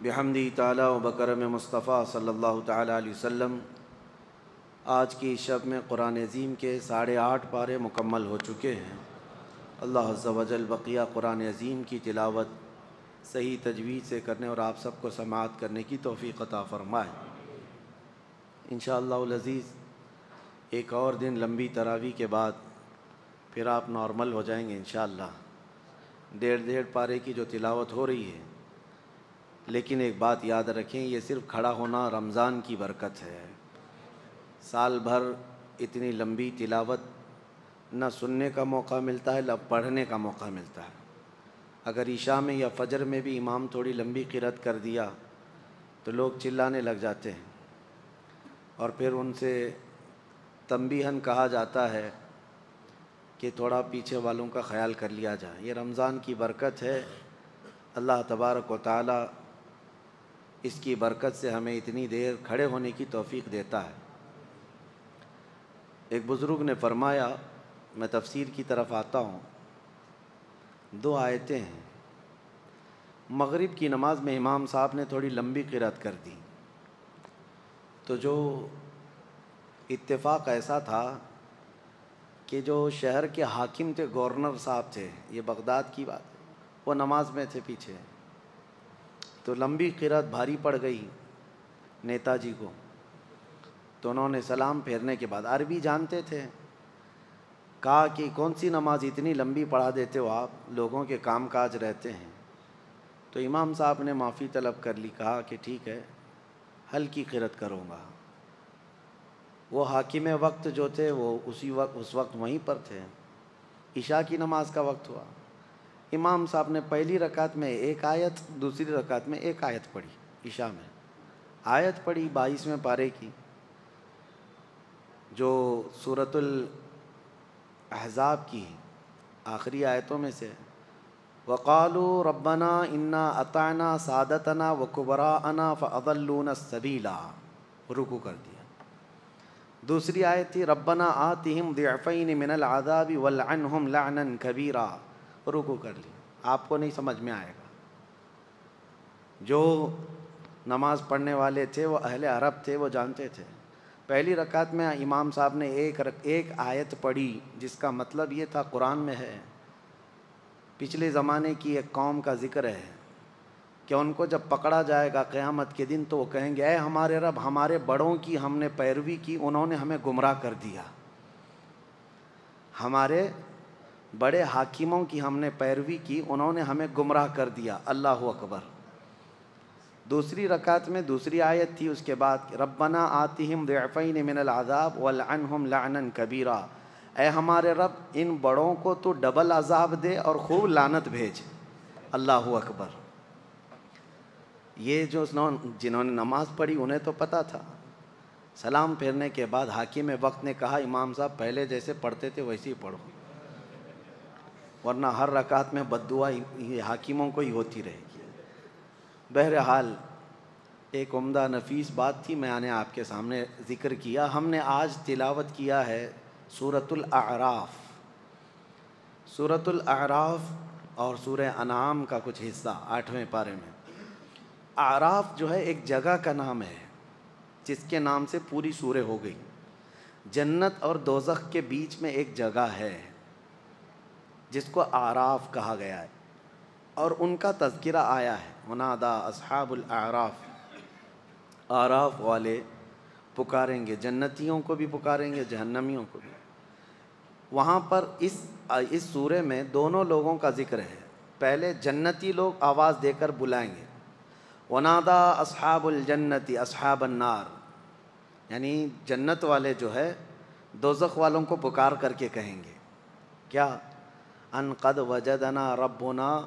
بحمدی تعالی و بکرم مصطفیٰ صلی اللہ تعالی علیہ وسلم آج کی شب میں قرآن عظیم کے 8.5 پارے مکمل ہو چکے ہیں۔ اللہ عز و جل بقیہ قرآن عظیم کی تلاوت صحیح تجوید سے کرنے اور آپ سب کو سماعت کرنے کی توفیق عطا فرمائے۔ انشاءاللہ العزیز ایک اور دن لمبی تراویح کے بعد پھر آپ نارمل ہو جائیں گے انشاءاللہ۔ 1.5 پارے کی جو تلاوت ہو رہی ہے، لیکن ایک بات یاد رکھیں، یہ صرف کھڑا ہونا رمضان کی برکت ہے۔ سال بھر اتنی لمبی تلاوت نہ سننے کا موقع ملتا ہے نہ پڑھنے کا موقع ملتا ہے۔ اگر عشاء میں یا فجر میں بھی امام تھوڑی لمبی قرأت کر دیا تو لوگ چلانے لگ جاتے ہیں، اور پھر ان سے تنبیہاً کہا جاتا ہے کہ تھوڑا پیچھے والوں کا خیال کر لیا جائے۔ یہ رمضان کی برکت ہے، اللہ تبارک و تعالی اس کی برکت سے ہمیں اتنی دیر کھڑے ہونے کی توفیق دیتا ہے۔ ایک بزرگ نے فرمایا، میں تفسیر کی طرف آتا ہوں، 2 آیتیں ہیں۔ مغرب کی نماز میں امام صاحب نے تھوڑی لمبی قرأت کر دی، تو جو اتفاق ایسا تھا کہ جو شہر کے حاکم تھے، گورنر صاحب تھے، یہ بغداد کی بات ہے، وہ نماز میں تھے پیچھے، تو لمبی قرأت بھاری پڑ گئی نیتا جی کو، تو انہوں نے سلام پھیرنے کے بعد، عربی جانتے تھے، کہا کہ کون سی نماز اتنی لمبی پڑھا دیتے ہو آپ، لوگوں کے کام کاج رہتے ہیں۔ تو امام صاحب نے معافی طلب کر لی، کہا کہ ٹھیک ہے ہلکی قرأت کروں گا۔ وہ حاکم وقت جو تھے وہ اس وقت وہیں پر تھے، عشاء کی نماز کا وقت ہوا، امام صاحب نے پہلی رکعت میں 1 آیت، دوسری رکعت میں 1 آیت پڑھی، عشاء میں آیت پڑھی 22ویں پارے کی، جو سورۃ الاحزاب کی آخری آیتوں میں سے، وَقَالُوا رَبَّنَا إِنَّا أَطَعْنَا سَادَتَنَا وَكُبَرَاءَنَا فَأَضَلُّونَا السَّبِيلَ، رکوع کر دیا۔ دوسری آیت تھی رَبَّنَا آتِهِمْ ضِعْفَيْنِ مِنَ الْعَذَابِ وَالْعَنْهُمْ لَعْنًا كَبِيرًا، رکوع کر لیا۔ آپ کو نہیں سمجھ میں آئے گا، جو نماز پڑھنے والے تھے وہ اہل عرب تھے، وہ جانتے تھے۔ پہلی رکعت میں امام صاحب نے ایک آیت پڑھی، جس کا مطلب یہ تھا، قرآن میں ہے، پچھلے زمانے کی ایک قوم کا ذکر ہے کہ ان کو جب پکڑا جائے گا قیامت کے دن تو وہ کہیں گے، اے ہمارے رب، ہمارے بڑوں کی ہم نے پیروی کی، انہوں نے ہمیں گمراہ کر دیا، ہمارے بڑے حاکموں کی ہم نے پیروی کی، انہوں نے ہمیں گمراہ کر دیا۔ اللہ اکبر۔ دوسری رکعت میں دوسری آیت تھی اس کے بعد، ربنا آتِہم ضِعْفَيْنِ مِنَ الْعَذَابِ وَالْعَنْهُمْ لَعْنًا كَبِيرًا، اے ہمارے رب ان بڑوں کو تو ڈبل عذاب دے اور خوب لعنت بھیج۔ اللہ اکبر۔ یہ جنہوں نے نماز پڑھی انہیں تو پتہ تھا۔ سلام پھیرنے کے بعد حاکم وقت نے کہا، امام صاحب پہلے جیسے پڑھتے تھے ویسے ہی پڑھو، ورنہ ہر رکعت میں بد دعا حاکموں کو ہی ہوتی رہے گی۔ بہرحال ایک عمدہ نفیس بات تھی، میں نے آپ کے سامنے ذکر کیا۔ ہم نے آج تلاوت کیا ہے سورۃ الاعراف۔ سورۃ الاعراف اور سورہ انعام کا کچھ حصہ 8ویں پارے میں۔ اعراف جو ہے ایک جگہ کا نام ہے، جس کے نام سے پوری سورہ ہو گئی۔ جنت اور دوزخ کے بیچ میں ایک جگہ ہے جس کو اعراف کہا گیا ہے، اور ان کا تذکرہ آیا ہے، منادا اصحاب الاعراف، اعراف والے پکاریں گے، جنتیوں کو بھی پکاریں گے، جہنمیوں کو بھی۔ وہاں پر اس سورہ میں دونوں لوگوں کا ذکر ہے۔ پہلے جنتی لوگ آواز دے کر بلائیں گے، ونادا اصحاب الجنت اصحاب النار، یعنی جنت والے جو ہے دوزخ والوں کو پکار کر کے کہیں گے کیا، ان قد وجدنا ربنا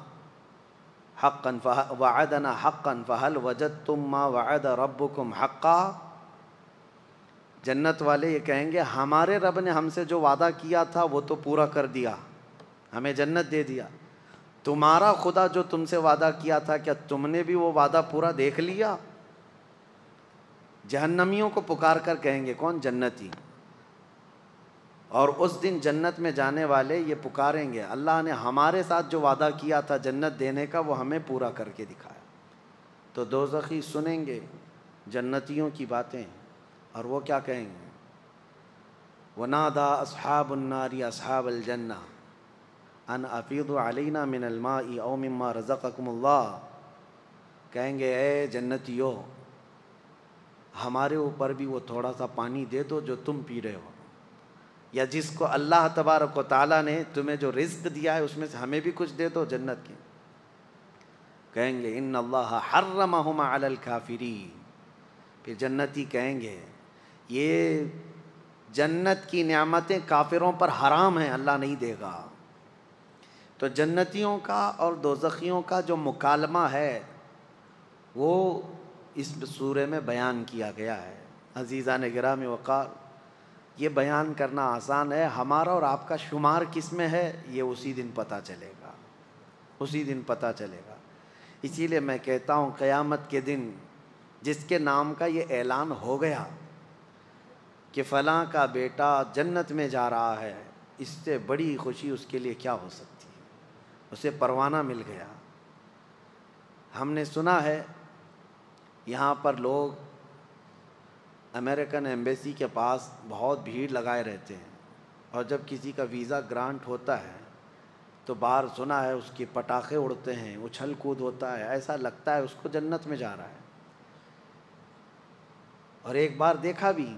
حقا وعدنا حقا فهل وجدتم ما وعد ربكم حقا۔ جنت والے یہ کہیں گے، ہمارے رب نے ہم سے جو وعدہ کیا تھا وہ تو پورا کر دیا، ہمیں جنت دے دیا، تمہارا خدا جو تم سے وعدہ کیا تھا کیا تم نے بھی وہ وعدہ پورا دیکھ لیا؟ جہنمیوں کو پکار کر کہیں گے، کون؟ جنتی۔ اور اس دن جنت میں جانے والے یہ پکاریں گے، اللہ نے ہمارے ساتھ جو وعدہ کیا تھا جنت دینے کا وہ ہمیں پورا کر کے دکھایا۔ تو دوزخی سنیں گے جنتیوں کی باتیں، اور وہ کیا کہیں گے؟ وَنَادَى أَصْحَابُ النَّارِ أَصْحَابَ الْجَنَّةِ أَنْ أَفِيضُوا عَلَيْنَا مِنَ الْمَاءِ أَوْ مِمَّا رَزَقَكُمُ اللَّهُ، کہیں گے اے جنتیو، ہمارے اوپر بھی وہ تھوڑا سا پانی دے دو جو تم پی رہے ہو، یا جس کو اللہ تبارک و تعالیٰ نے تمہیں جو رزق دیا ہے اس میں سے ہمیں بھی کچھ دے دو جنت کے۔ کہیں گے ان اللہ حرمہما علی الکافرین، پھر جنتی کہیں گے یہ جنت کی نعمتیں کافروں پر حرام ہیں، اللہ نہیں دے گا۔ تو جنتیوں کا اور دوزخیوں کا جو مکالمہ ہے وہ اس سورہ میں بیان کیا گیا ہے۔ عزیزان گرامی وقار، یہ بیان کرنا آسان ہے، ہمارا اور آپ کا شمار کس میں ہے یہ اسی دن پتہ چلے گا، اسی دن پتہ چلے گا۔ اسی لیے میں کہتا ہوں قیامت کے دن جس کے نام کا یہ اعلان ہو گیا کہ فلاں کا بیٹا جنت میں جا رہا ہے، اس سے بڑی خوشی اس کے لیے کیا ہو سکتی ہے؟ اسے پروانہ مل گیا۔ ہم نے سنا ہے یہاں پر لوگ امریکن ایمبیسی کے پاس بہت بھیڑ لگائے رہتے ہیں، اور جب کسی کا ویزا گرانٹ ہوتا ہے تو باہر سنا ہے اس کے پٹاخے اڑتے ہیں، اچھل کود ہوتا ہے، ایسا لگتا ہے اس کو جنت میں جا رہا ہے۔ اور ایک بار دیکھا بھی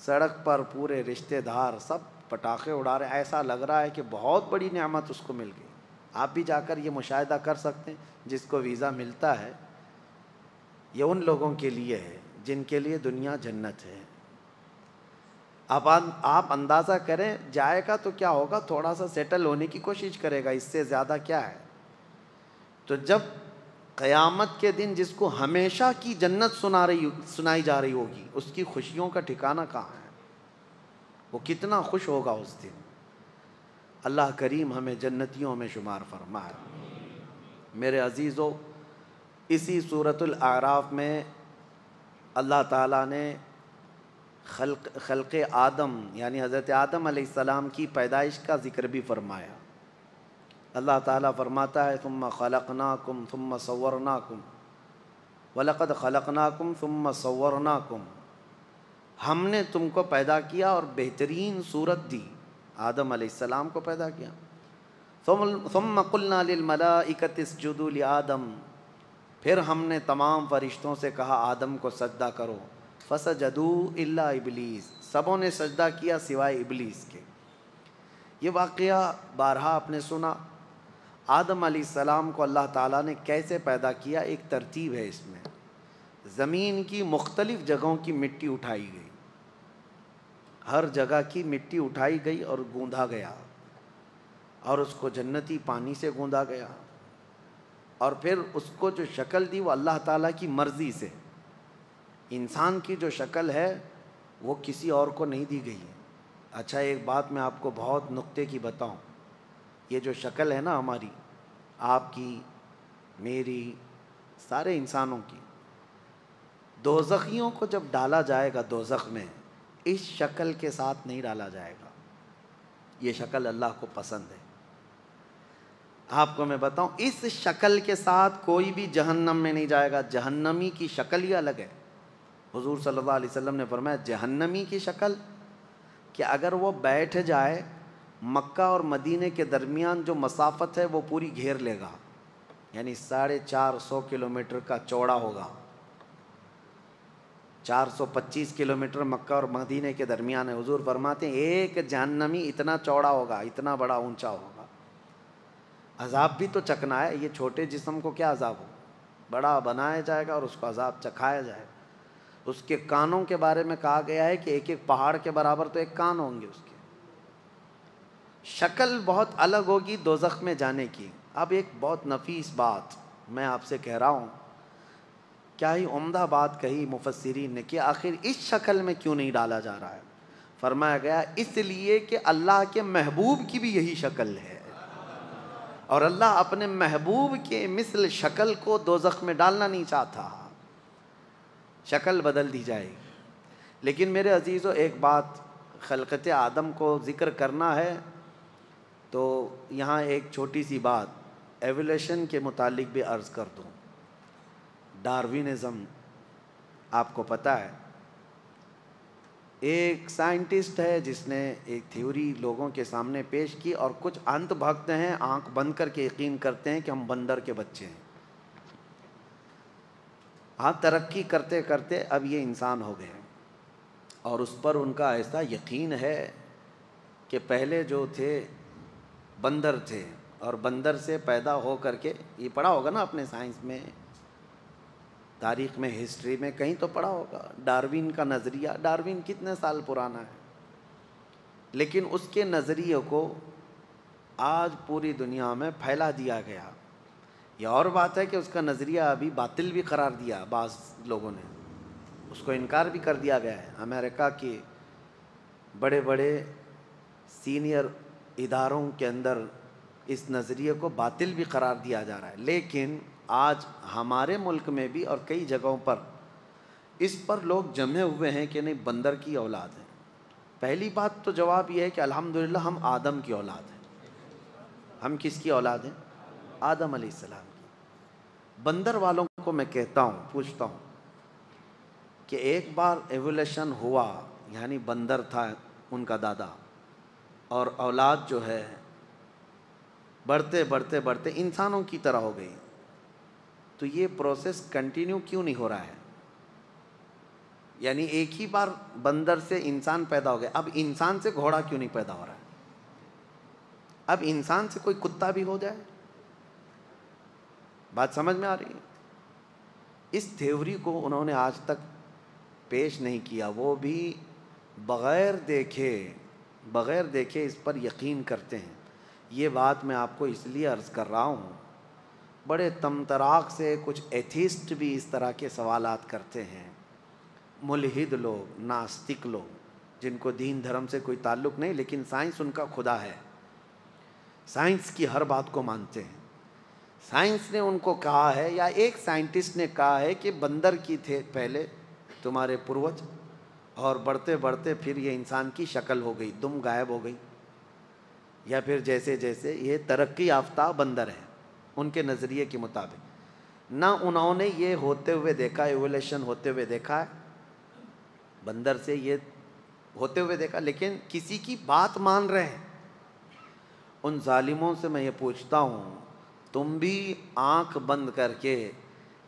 سڑک پر پورے رشتہ دار سب پٹاخے اڑا رہے، ایسا لگ رہا ہے کہ بہت بڑی نعمت اس کو مل گئی۔ آپ بھی جا کر یہ مشاہدہ کر سکتے ہیں، جس کو ویزا ملتا ہے یہ ان لوگوں کے لیے ہے جن کے لیے دنیا جنت ہے۔ اب آپ اندازہ کریں جائے گا تو کیا ہوگا، تھوڑا سا سیٹل ہونے کی کوشش کرے گا، اس سے زیادہ کیا ہے۔ تو جب قیامت کے دن جس کو ہمیشہ کی جنت سنائی جا رہی ہوگی، اس کی خوشیوں کا ٹھکانہ کہاں ہے، وہ کتنا خوش ہوگا اس دن۔ اللہ کریم ہمیں جنتیوں میں شمار فرمائے۔ میرے عزیزو، اسی سورۃ الاعراف میں اللہ تعالیٰ نے خلق آدم یعنی حضرت آدم علیہ السلام کی پیدائش کا ذکر بھی فرمایا۔ اللہ تعالیٰ فرماتا ہے ثم خلقناکم ثم صورناکم وَلَقَدْ خَلَقْنَاكُمْ ثُمَّ صَوَّرْنَاكُمْ، ہم نے تم کو پیدا کیا اور بہترین صورت دی، آدم علیہ السلام کو پیدا کیا۔ ثُمَّ قُلْنَا لِلْمَلَائِكَةِ اسْجُدُوا لِآدَمَ، پھر ہم نے تمام فرشتوں سے کہا آدم کو سجدہ کرو، فَسَجَدُوا إِلَّا إِبْلِيسَ، سبوں نے سجدہ کیا سوائے ابلیس کے۔ یہ واقعہ بارہا آپ نے سنا۔ آدم علیہ السلام کو اللہ تعالیٰ نے کیسے پیدا کیا، ایک ترتیب ہے اس میں۔ زمین کی مختلف جگہوں کی مٹی اٹھائی گئی، ہر جگہ کی مٹی اٹھائی گئی اور گوندھا گیا، اور اس کو جنتی پانی سے گوندا گیا، اور پھر اس کو جو شکل دی وہ اللہ تعالیٰ کی مرضی سے۔ انسان کی جو شکل ہے وہ کسی اور کو نہیں دی گئی ہے۔ اچھا ایک بات میں آپ کو بہت نقطے کی بتاؤں، یہ جو شکل ہے نا ہماری، آپ کی، میری، سارے انسانوں کی، دوزخیوں کو جب ڈالا جائے گا دوزخ میں اس شکل کے ساتھ نہیں ڈالا جائے گا، یہ شکل اللہ کو پسند ہے۔ آپ کو میں بتاؤں اس شکل کے ساتھ کوئی بھی جہنم میں نہیں جائے گا، جہنمی کی شکل ہی الگ ہے۔ حضور صلی اللہ علیہ وسلم نے فرمایا جہنمی کی شکل کہ اگر وہ بیٹھ جائے مکہ اور مدینے کے درمیان جو مسافت ہے وہ پوری گھیر لے گا، یعنی 450 کلومیٹر کا چوڑا ہوگا۔ 425 کلومیٹر مکہ اور مدینے کے درمیان ہے۔ حضور فرماتے ہیں ایک جہنمی اتنا چوڑا ہوگا، اتنا بڑا اونچا ہوگا۔ عذاب بھی تو چکنا ہے، یہ چھوٹے جسم کو کیا عذاب ہو، بڑا بنایا جائے گا اور اس کو عذاب چکھایا جائے گا۔ اس کے کانوں کے بارے میں کہا گیا ہے کہ ایک ایک پہاڑ کے برابر تو ایک کان ہوں گے اس کے۔ شکل بہت الگ ہوگی دوزخ میں جانے کی۔ اب ایک بہت نفیس بات میں آپ سے کہہ رہا ہوں، کیا ہی عمدہ بات کہی مفسرین نے کہ آخر اس شکل میں کیوں نہیں ڈالا جا رہا ہے۔ فرمایا گیا اس لیے کہ اللہ کے محبوب کی بھی یہی شکل ہے، اور اللہ اپنے محبوب کے مثل شکل کو دوزخ میں ڈالنا نہیں چاہتا، شکل بدل دی جائے گی۔ لیکن میرے عزیزو ایک بات خلقت آدم کو ذکر کرنا ہے تو یہاں ایک چھوٹی سی بات ایولیوشن کے متعلق بھی عرض کر دوں۔ ڈاروینزم آپ کو پتہ ہے، ایک سائنٹسٹ ہے جس نے ایک تھیوری لوگوں کے سامنے پیش کی، اور کچھ انت بھگت ہیں آنکھ بند کر کے یقین کرتے ہیں کہ ہم بندر کے بچے ہیں۔ ہاں، ترقی کرتے کرتے اب یہ انسان ہو گئے، اور اس پر ان کا ایسا یقین ہے کہ پہلے جو تھے بندر تھے، اور بندر سے پیدا ہو کر کے، یہ پڑھا ہوگا نا اپنے سائنس میں، تاریخ میں، ہسٹری میں کہیں تو پڑھا ہوگا، ڈاروین کا نظریہ۔ ڈاروین کتنے سال پرانا ہے، لیکن اس کے نظریے کو آج پوری دنیا میں پھیلا دیا گیا۔ یہ اور بات ہے کہ اس کا نظریہ ابھی باطل بھی قرار دیا، بعض لوگوں نے اس کو انکار بھی کر دیا گیا ہے۔ امریکہ کے بڑے بڑے سینئر اداروں کے اندر اس نظریے کو باطل بھی قرار دیا جا رہا ہے، لیکن آج ہمارے ملک میں بھی اور کئی جگہوں پر اس پر لوگ جمے ہوئے ہیں کہ نہیں، بندر کی اولاد ہے۔ پہلی بات تو جواب یہ ہے کہ الحمدللہ ہم آدم کی اولاد ہیں۔ ہم کس کی اولاد ہیں؟ آدم علیہ السلام کی۔ بندر والوں کو میں کہتا ہوں، پوچھتا ہوں کہ ایک بار ایولیشن ہوا، یعنی بندر تھا ان کا دادا، اور اولاد جو ہے بڑھتے بڑھتے بڑھتے انسانوں کی طرح ہو گئی، تو یہ پروسیس کنٹینیو کیوں نہیں ہو رہا ہے؟ یعنی ایک ہی بار بندر سے انسان پیدا ہو گیا، اب انسان سے گھوڑا کیوں نہیں پیدا ہو رہا ہے؟ اب انسان سے کوئی کتا بھی ہو جائے؟ بات سمجھ میں آ رہی ہے؟ اس تھیوری کو انہوں نے آج تک پیش نہیں کیا، وہ بھی بغیر دیکھے اس پر یقین کرتے ہیں۔ یہ بات میں آپ کو اس لیے عرض کر رہا ہوں، بڑے طمطراق سے کچھ ایتھیسٹ بھی اس طرح کے سوالات کرتے ہیں، ملحد لوگ، ناستک لوگ، جن کو دین دھرم سے کوئی تعلق نہیں، لیکن سائنس ان کا خدا ہے، سائنس کی ہر بات کو مانتے ہیں۔ سائنس نے ان کو کہا ہے، یا ایک سائنٹسٹ نے کہا ہے کہ بندر کی تھے پہلے تمہارے پروج، اور بڑھتے بڑھتے پھر یہ انسان کی شکل ہو گئی، دم غائب ہو گئی، یا پھر جیسے جیسے یہ ترقی یافتہ بندر ہے ان کے نظریے کے مطابق۔ نہ انہوں نے یہ ہوتے ہوئے دیکھا، ایولیشن ہوتے ہوئے دیکھا ہے، بندر سے یہ ہوتے ہوئے دیکھا، لیکن کسی کی بات مان رہے ہیں۔ ان ظالموں سے میں یہ پوچھتا ہوں، تم بھی آنکھ بند کر کے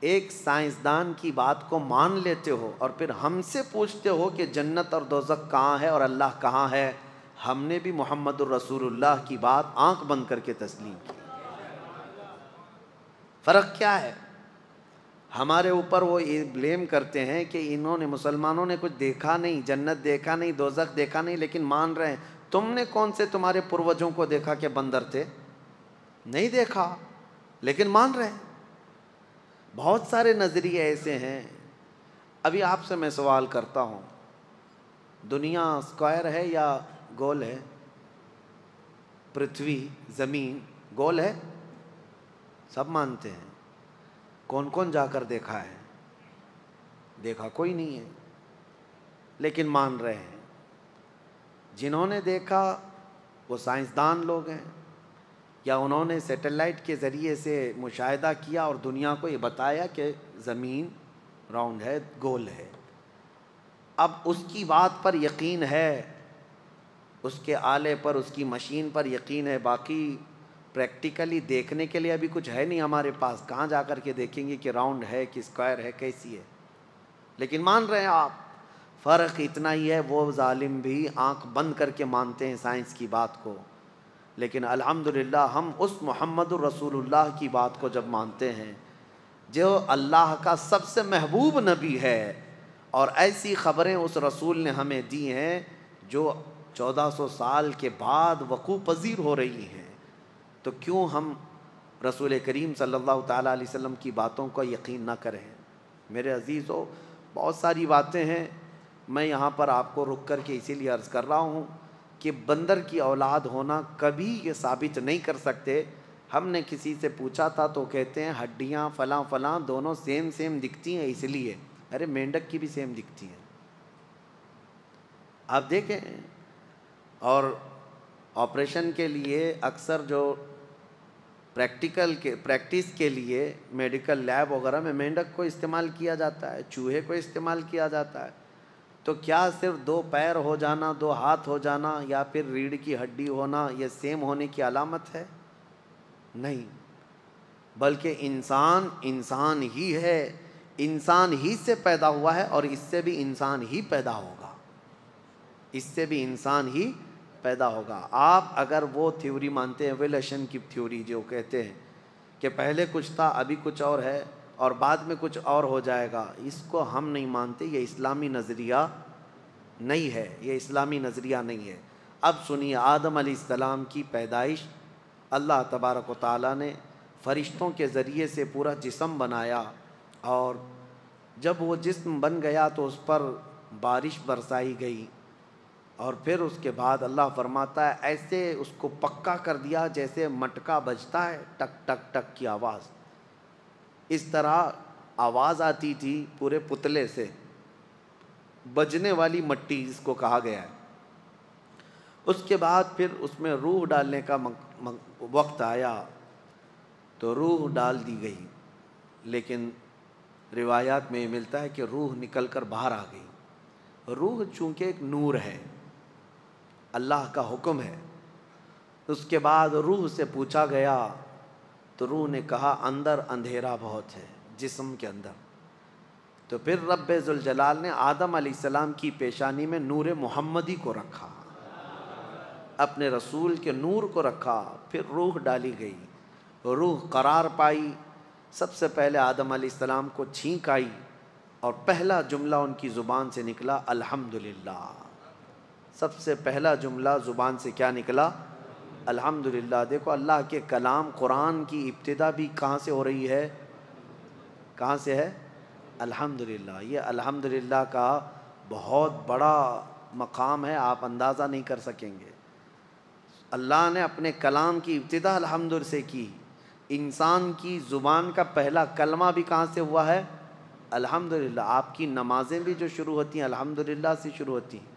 ایک سائنسدان کی بات کو مان لیتے ہو، اور پھر ہم سے پوچھتے ہو کہ جنت اور دوزخ کہاں ہے اور اللہ کہاں ہے؟ ہم نے بھی محمد الرسول اللہ کی بات آنکھ بند کر کے تسلیم کی۔ فرق کیا ہے؟ ہمارے اوپر وہ یہ بلیم کرتے ہیں کہ انہوں نے، مسلمانوں نے کچھ دیکھا نہیں، جنت دیکھا نہیں، دوزخ دیکھا نہیں، لیکن مان رہے ہیں۔ تم نے کون سے تمہارے پروجوں کو دیکھا کہ بندر تھے؟ نہیں دیکھا، لیکن مان رہے ہیں۔ بہت سارے نظریے ایسے ہیں۔ ابھی آپ سے میں سوال کرتا ہوں، دنیا اسکوائر ہے یا گول ہے؟ پرتھوی، زمین گول ہے؟ سب مانتے ہیں۔ کون کون جا کر دیکھا ہے؟ دیکھا کوئی نہیں ہے، لیکن مان رہے ہیں۔ جنہوں نے دیکھا وہ سائنسدان لوگ ہیں، یا انہوں نے سیٹلائٹ کے ذریعے سے مشاہدہ کیا اور دنیا کو یہ بتایا کہ زمین راؤنڈ ہے، گول ہے۔ اب اس کی بات پر یقین ہے، اس کے آلے پر، اس کی مشین پر یقین ہے، باقی پریکٹیکلی دیکھنے کے لیے ابھی کچھ ہے نہیں ہمارے پاس، کہاں جا کر کے دیکھیں گے کہ راؤنڈ ہے کہ اسکوائر ہے، کیسی ہے، لیکن مان رہے ہیں آپ۔ فرق اتنا ہی ہے، وہ ظالم بھی آنکھ بند کر کے مانتے ہیں سائنس کی بات کو، لیکن الحمدللہ ہم اس محمد الرسول اللہ کی بات کو جب مانتے ہیں جو اللہ کا سب سے محبوب نبی ہے، اور ایسی خبریں اس رسول نے ہمیں دی ہیں جو 1400 سال کے بعد وقوع پذیر ہو رہی ہیں، تو کیوں ہم رسول کریم صلی اللہ تعالیٰ علیہ وسلم کی باتوں کو یقین نہ کریں؟ میرے عزیزو، بہت ساری باتیں ہیں، میں یہاں پر آپ کو رک کر کے اسی لیے عرض کر رہا ہوں کہ بندر کی اولاد ہونا کبھی یہ ثابت نہیں کر سکتے۔ ہم نے کسی سے پوچھا تھا تو کہتے ہیں ہڈیاں فلاں فلاں دونوں سیم دکھتی ہیں اس لیے۔ ارے مینڈک کی بھی سیم دکھتی ہیں، آپ دیکھیں۔ اور آپریشن کے لیے اکثر جو پریکٹس کے لیے میڈیکل لیب وغیرہ میں مینڈک کو استعمال کیا جاتا ہے، چوہے کو استعمال کیا جاتا ہے، تو کیا صرف 2 پیر ہو جانا، 2 ہاتھ ہو جانا یا پھر ریڑھ کی ہڈی ہونا یہ سیم ہونے کی علامت ہے؟ نہیں، بلکہ انسان ہی ہے، انسان ہی سے پیدا ہوا ہے اور اس سے بھی انسان ہی پیدا ہوگا، اس سے بھی انسان ہی پیدا ہوگا۔ آپ اگر وہ تھیوری مانتے ہیں ایولیوشن کی تھیوری، جو کہتے ہیں کہ پہلے کچھ تھا ابھی کچھ اور ہے اور بعد میں کچھ اور ہو جائے گا، اس کو ہم نہیں مانتے، یہ اسلامی نظریہ نہیں ہے، یہ اسلامی نظریہ نہیں ہے۔ اب سنیے، آدم علیہ السلام کی پیدائش اللہ تبارک و تعالیٰ نے فرشتوں کے ذریعے سے پورا جسم بنایا، اور جب وہ جسم بن گیا تو اس پر بارش برسائی گئی، اور پھر اس کے بعد اللہ فرماتا ہے ایسے اس کو پکا کر دیا جیسے مٹکا بجتا ہے، ٹک ٹک ٹک کی آواز، اس طرح آواز آتی تھی پورے پتلے سے، بجنے والی مٹی جس کو کہا گیا ہے۔ اس کے بعد پھر اس میں روح ڈالنے کا وقت آیا تو روح ڈال دی گئی، لیکن روایات میں یہ ملتا ہے کہ روح نکل کر باہر آ گئی۔ روح چونکہ ایک نور ہے، اللہ کا حکم ہے۔ اس کے بعد روح سے پوچھا گیا تو روح نے کہا اندر اندھیرا بہت ہے جسم کے اندر، تو پھر رب ذوالجلال نے آدم علیہ السلام کی پیشانی میں نور محمدی کو رکھا، اپنے رسول کے نور کو رکھا، پھر روح ڈالی گئی، روح قرار پائی۔ سب سے پہلے آدم علیہ السلام کو چھینک آئی اور پہلا جملہ ان کی زبان سے نکلا الحمدللہ۔ سب سے پہلا جملہ زبان سے کیا نکلا؟ الحمدللہ۔ دیکھو اللہ کے کلام قرآن کی ابتدا بھی کہاں سے ہو رہی ہے؟ کہاں سے ہے؟ الحمدللہ۔ یہ الحمدللہ کا بہت بڑا مقام ہے، آپ اندازہ نہیں کر سکیں گے۔ اللہ نے اپنے کلام کی ابتدا الحمد سے کی، انسان کی زبان کا پہلا کلمہ بھی کہاں سے ہوا ہے؟ الحمدللہ۔ آپ کی نمازیں بھی جو شروع ہوتی ہیں الحمدللہ سے شروع ہوتی ہیں۔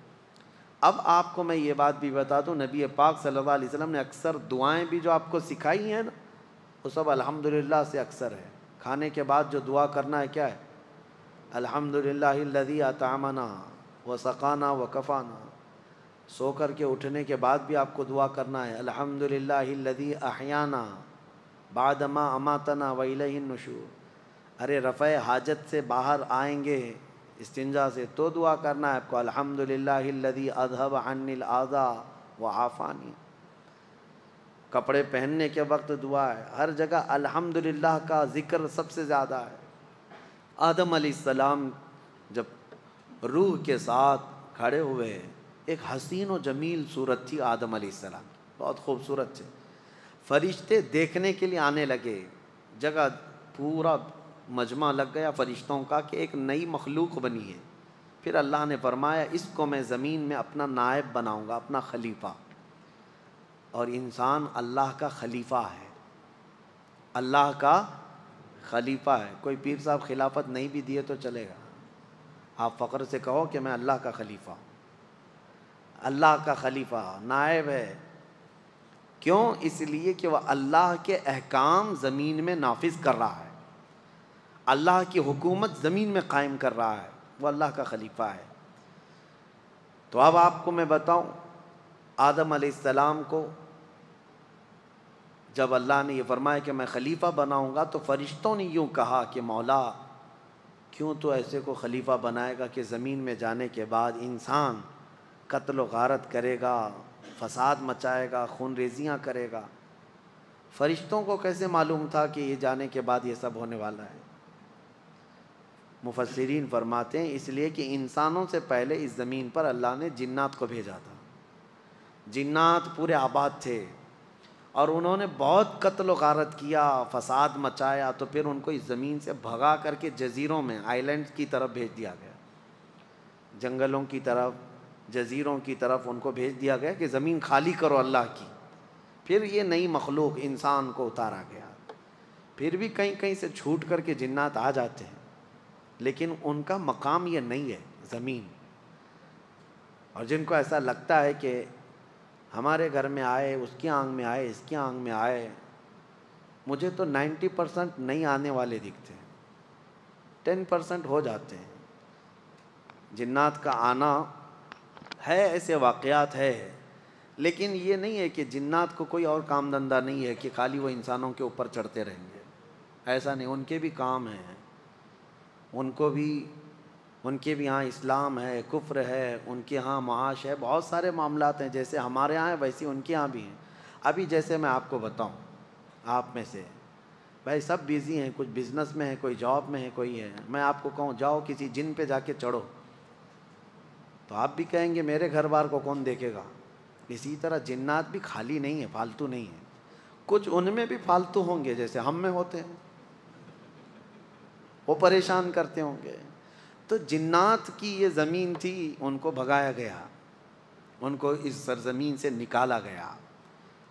اب آپ کو میں یہ بات بھی بتا دوں، نبی پاک صلی اللہ علیہ وسلم نے اکثر دعائیں بھی جو آپ کو سکھائی ہیں نا، وہ سب الحمدللہ سے اکثر ہے۔ کھانے کے بعد جو دعا کرنا ہے کیا ہے؟ الحمدللہ الذی اطعمنا وسقانا وکفانا۔ سو کر کے اٹھنے کے بعد بھی آپ کو دعا کرنا ہے الحمدللہ الذی احیانا بعدما اماتنا والیہ النشور۔ ارے رفع حاجت سے باہر آئیں گے استنجا سے تو دعا کرنا ہے آپ کو الحمدللہ الذی اذھب عنی الاذی وعافانی۔ کپڑے پہننے کے وقت دعا ہے، ہر جگہ الحمدللہ کا ذکر سب سے زیادہ ہے۔ آدم علیہ السلام جب روح کے ساتھ کھڑے ہوئے، ایک حسین و جمیل صورت تھی آدم علیہ السلام کی، بہت خوبصورت تھے۔ فرشتے دیکھنے کے لیے آنے لگے، جگہ پورا مجمع لگ گیا فرشتوں کا کہ ایک نئی مخلوق بنی ہے۔ پھر اللہ نے فرمایا اس کو میں زمین میں اپنا نائب بناؤں گا، اپنا خلیفہ۔ اور انسان اللہ کا خلیفہ ہے، اللہ کا خلیفہ ہے۔ کوئی پیر صاحب خلافت نہیں بھی دیے تو چلے گا، آپ فخر سے کہو کہ میں اللہ کا خلیفہ ہوں۔ اللہ کا خلیفہ نائب ہے، کیوں؟ اس لیے کہ وہ اللہ کے احکام زمین میں نافذ کر رہا ہے، اللہ کی حکومت زمین میں قائم کر رہا ہے، وہ اللہ کا خلیفہ ہے۔ تو اب آپ کو میں بتاؤں، آدم علیہ السلام کو جب اللہ نے یہ فرمایا کہ میں خلیفہ بناؤں گا تو فرشتوں نے یوں کہا کہ مولا کیوں تو ایسے کو خلیفہ بنائے گا کہ زمین میں جانے کے بعد انسان قتل و غارت کرے گا، فساد مچائے گا، خون ریزیاں کرے گا۔ فرشتوں کو کیسے معلوم تھا کہ یہ جانے کے بعد یہ سب ہونے والا ہے؟ مفسرین فرماتے ہیں اس لیے کہ انسانوں سے پہلے اس زمین پر اللہ نے جنات کو بھیجا تھا، جنات پورے آباد تھے اور انہوں نے بہت قتل و غارت کیا، فساد مچایا، تو پھر ان کو اس زمین سے بھگا کر کے جزیروں میں، آئی لینڈ کی طرف بھیج دیا گیا، جنگلوں کی طرف، جزیروں کی طرف ان کو بھیج دیا گیا کہ زمین خالی کرو اللہ کی۔ پھر یہ نئی مخلوق انسان کو اتارا گیا۔ پھر بھی کہیں کہیں سے چھوٹ کر کے جنات آ جاتے ہیں، لیکن ان کا مقام یہ نہیں ہے زمین۔ اور جن کو ایسا لگتا ہے کہ ہمارے گھر میں آئے، اس کی آنگھ میں آئے، اس کی آنگھ میں آئے، مجھے تو 90% نہیں آنے والے دکھتے ہیں، 10% ہو جاتے ہیں۔ جنات کا آنا ہے، ایسے واقعات ہے، لیکن یہ نہیں ہے کہ جنات کو کوئی اور کام دھندہ نہیں ہے کہ خالی وہ انسانوں کے اوپر چڑھتے رہیں گے، ایسا نہیں، ان کے بھی کام ہیں، ان کے بھی ہاں اسلام ہے، کفر ہے، ان کے ہاں معاش ہے، بہت سارے معاملات ہیں، جیسے ہمارے ہاں ہیں ویسے ان کے ہاں بھی ہیں۔ ابھی جیسے میں آپ کو بتاؤں، آپ میں سے بھائی سب بیزی ہیں، کچھ بزنس میں ہے، کوئی جاب میں ہے، کوئی ہے، میں آپ کو کہوں جاؤ کسی جن پہ جا کے چڑھو تو آپ بھی کہیں گے میرے گھر بار کو کون دیکھے گا۔ اسی طرح جنات بھی خالی نہیں ہے، فالتو نہیں ہے، کچھ ان میں بھی فالتو ہوں گے جیسے ہم میں ہوتے ہیں، وہ پریشان کرتے ہوں گے۔ تو جنات کی یہ زمین تھی، ان کو بھگایا گیا، ان کو اس سرزمین سے نکالا گیا،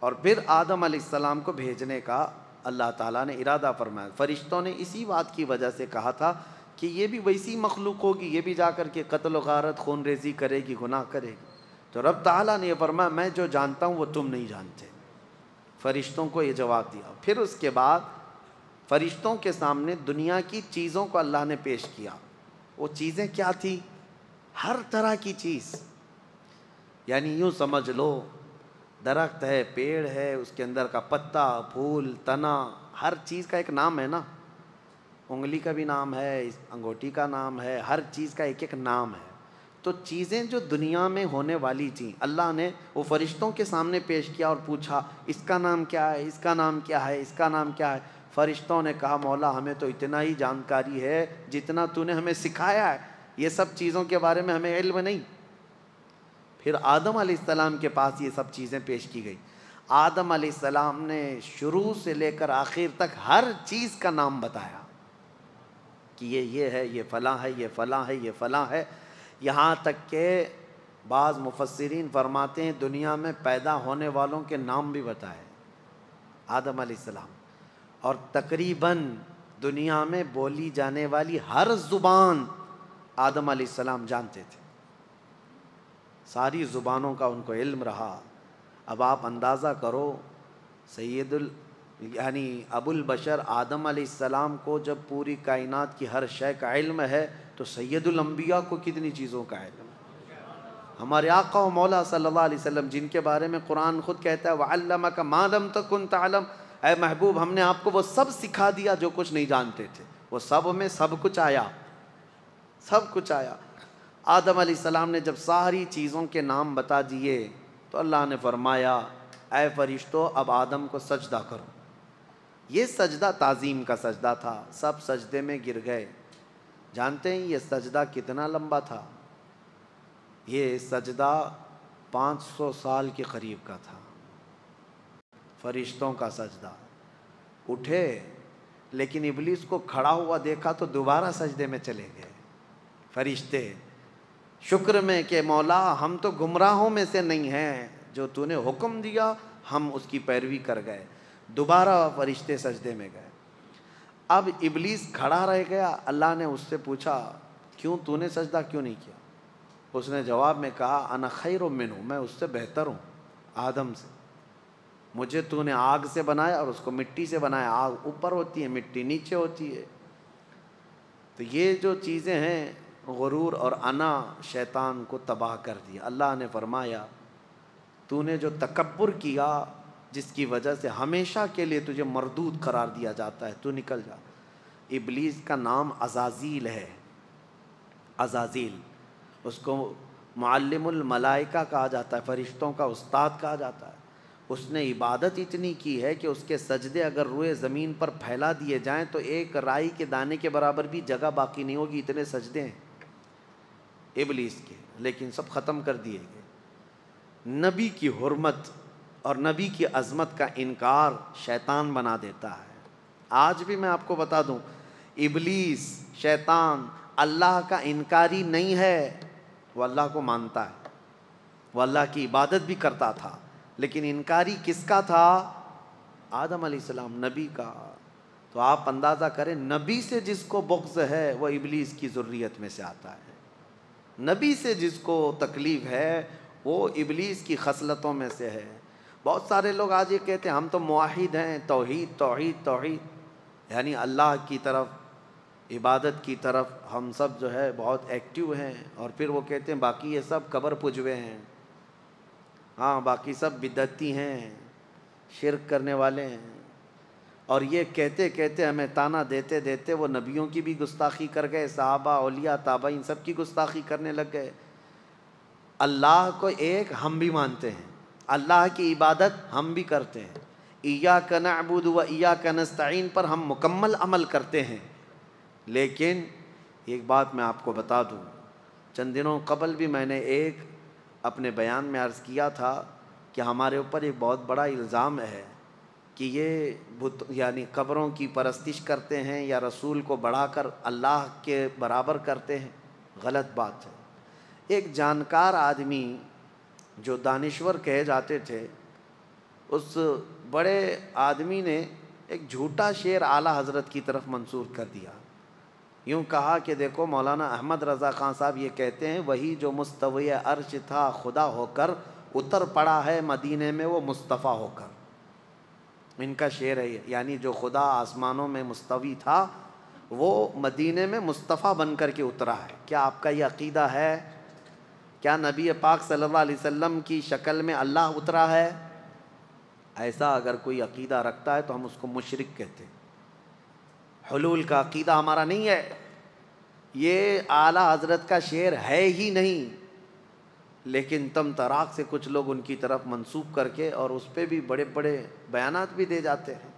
اور پھر آدم علیہ السلام کو بھیجنے کا اللہ تعالیٰ نے ارادہ فرمایا۔ فرشتوں نے اسی بات کی وجہ سے کہا تھا کہ یہ بھی ویسی مخلوق ہوگی، یہ بھی جا کر کے قتل و غارت، خون ریزی کرے گی، گناہ کرے گی، تو رب تعالیٰ نے یہ فرمایا میں جو جانتا ہوں وہ تم نہیں جانتے۔ فرشتوں کو یہ جواب دیا۔ پھر اس کے بعد فرشتوں کے سامنے دنیا کی چیزوں کو اللہ نے پیش کیا۔ وہ چیزیں کیا تھی؟ ہر طرح کی چیز، یعنی یوں سمجھ لو درخت ہے، پیڑ ہے، اس کے اندر کا پتا، پھول، تنا، ہر چیز کا ایک نام ہے نا، انگلی کا بھی نام ہے، انگوٹھی کا نام ہے، ہر چیز کا ایک ایک نام ہے۔ تو چیزیں جو دنیا میں ہونے والی تھیں اللہ نے وہ فرشتوں کے سامنے پیش کیا اور پوچھا اس کا نام کیا ہے، اس کا نام کیا ہے، اس کا نام کیا ہے۔ فرشتوں نے کہا مولا ہمیں تو اتنا ہی جانکاری ہے جتنا تو نے ہمیں سکھایا ہے، یہ سب چیزوں کے بارے میں ہمیں علم نہیں۔ پھر آدم علیہ السلام کے پاس یہ سب چیزیں پیش کی گئی۔ آدم علیہ السلام نے شروع سے لے کر آخر تک ہر چیز کا نام بتایا کہ یہ ہے، یہ فلاں ہے، یہ فلاں ہے، یہ فلاں ہے، یہاں تک کہ بعض مفسرین فرماتے ہیں دنیا میں پیدا ہونے والوں کے نام بھی بتائے آدم علیہ السلام، اور تقریباً دنیا میں بولی جانے والی ہر زبان آدم علیہ السلام جانتے تھے، ساری زبانوں کا ان کو علم رہا۔ اب آپ اندازہ کرو یعنی ابو البشر آدم علیہ السلام کو جب پوری کائنات کی ہر شے کا علم ہے تو سید الانبیاء کو کتنی چیزوں کا علم ہے۔ ہمارے آقا و مولا صلی اللہ علیہ وسلم جن کے بارے میں قرآن خود کہتا ہے وَعَلَّمَكَ مَا لَمْ تَكُنْ تَعْلَمْ، اے محبوب ہم نے آپ کو وہ سب سکھا دیا جو کچھ نہیں جانتے تھے، وہ سب میں سب کچھ آیا، سب کچھ آیا۔ آدم علیہ السلام نے جب ساری چیزوں کے نام بتا دیے تو اللہ نے فرمایا اے فرشتو اب آدم کو سجدہ کرو۔ یہ سجدہ تعظیم کا سجدہ تھا، سب سجدے میں گر گئے۔ جانتے ہیں یہ سجدہ کتنا لمبا تھا؟ یہ سجدہ 500 سال کے قریب کا تھا، فرشتوں کا سجدہ۔ اٹھے لیکن ابلیس کو کھڑا ہوا دیکھا تو دوبارہ سجدے میں چلے گئے فرشتے، شکر میں کہ مولا ہم تو گمراہوں میں سے نہیں ہیں، جو تو نے حکم دیا ہم اس کی پیروی کر گئے۔ دوبارہ فرشتے سجدے میں گئے۔ اب ابلیس کھڑا رہ گیا، اللہ نے اس سے پوچھا کیوں تو نے سجدہ کیوں نہیں کیا؟ اس نے جواب میں کہا انا خیر منہ، میں اس سے بہتر ہوں آدم سے، مجھے تو نے آگ سے بنایا اور اس کو مٹی سے بنایا، آگ اوپر ہوتی ہے مٹی نیچے ہوتی ہے۔ تو یہ جو چیزیں ہیں غرور اور انا شیطان کو تباہ کر دیا۔ اللہ نے فرمایا تو نے جو تکبر کیا جس کی وجہ سے ہمیشہ کے لیے تجھے مردود قرار دیا جاتا ہے، تو نکل جا۔ ابلیس کا نام عزازیل ہے، عزازیل، اس کو معلم الملائکہ کہا جاتا ہے، فرشتوں کا استاد کہا جاتا ہے۔ اس نے عبادت اتنی کی ہے کہ اس کے سجدے اگر روئے زمین پر پھیلا دیے جائیں تو ایک رائی کے دانے کے برابر بھی جگہ باقی نہیں ہوگی، اتنے سجدے ہیں ابلیس کے، لیکن سب ختم کر دیے گئے۔ نبی کی حرمت اور نبی کی عظمت کا انکار شیطان بنا دیتا ہے۔ آج بھی میں آپ کو بتا دوں ابلیس شیطان اللہ کا انکاری نہیں ہے، وہ اللہ کو مانتا ہے، وہ اللہ کی عبادت بھی کرتا تھا، لیکن انکاری کس کا تھا؟ آدم علیہ السلام، نبی کا۔ تو آپ اندازہ کریں نبی سے جس کو بغض ہے وہ ابلیس کی ذریت میں سے آتا ہے، نبی سے جس کو تکلیف ہے وہ ابلیس کی خصلتوں میں سے ہے۔ بہت سارے لوگ آج یہ کہتے ہیں ہم تو موحد ہیں، توحید توحید توحید، یعنی اللہ کی طرف، عبادت کی طرف ہم سب جو ہے بہت ایکٹیو ہیں، اور پھر وہ کہتے ہیں باقی یہ سب قبر پجوے ہیں، ہاں باقی سب بدعتی ہیں، شرک کرنے والے ہیں. اور یہ کہتے کہتے ہمیں تانا دیتے دیتے وہ نبیوں کی بھی گستاخی کر گئے، صحابہ اولیاء تابعین سب کی گستاخی کرنے لگ گئے. اللہ کو ایک ہم بھی مانتے ہیں، اللہ کی عبادت ہم بھی کرتے ہیں، ایاک نعبد و ایاک نستعین پر ہم مکمل عمل کرتے ہیں. لیکن ایک بات میں آپ کو بتا دوں، چند دنوں قبل بھی میں نے ایک اپنے بیان میں عرض کیا تھا کہ ہمارے اوپر ایک بہت بڑا الزام ہے کہ یہ یعنی قبروں کی پرستش کرتے ہیں یا رسول کو بڑھا کر اللہ کے برابر کرتے ہیں. غلط بات ہے. ایک جانکار آدمی جو دانشور کہے جاتے تھے، اس بڑے آدمی نے ایک جھوٹا شعر اعلیٰ حضرت کی طرف منسوب کر دیا. یوں کہا کہ دیکھو مولانا احمد رضا خان صاحب یہ کہتے ہیں وہی جو مستوی عرش تھا خدا ہو کر، اتر پڑا ہے مدینے میں وہ مصطفیٰ ہو کر. ان کا شعر ہے، یعنی جو خدا آسمانوں میں مستوی تھا وہ مدینے میں مصطفیٰ بن کر کے اترا ہے. کیا آپ کا یہ عقیدہ ہے؟ کیا نبی پاک صلی اللہ علیہ وسلم کی شکل میں اللہ اترا ہے؟ ایسا اگر کوئی عقیدہ رکھتا ہے تو ہم اس کو مشرک کہتے ہیں. حلول کا عقیدہ ہمارا نہیں ہے، یہ اعلیٰ حضرت کا شعر ہے ہی نہیں. لیکن تم طراق سے کچھ لوگ ان کی طرف منسوب کر کے اور اس پہ بھی بڑے بڑے بیانات بھی دے جاتے ہیں.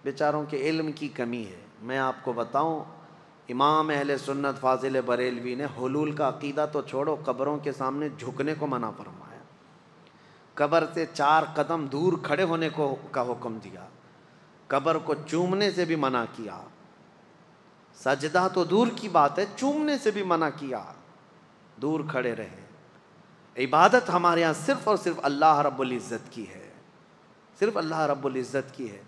بیچاروں کے علم کی کمی ہے. میں آپ کو بتاؤں، امام اہل سنت فاضل بریلوی نے حلول کا عقیدہ تو چھوڑو، قبروں کے سامنے جھکنے کو منع فرمایا، قبر سے 4 قدم دور کھڑے ہونے کا حکم دیا، قبر کو چومنے سے بھی منع کیا، سجدہ تو دور کی بات ہے چومنے سے بھی منع کیا، دور کھڑے رہے. عبادت ہمارے ہاں صرف اور صرف اللہ رب العزت کی ہے، صرف اللہ رب العزت کی ہے.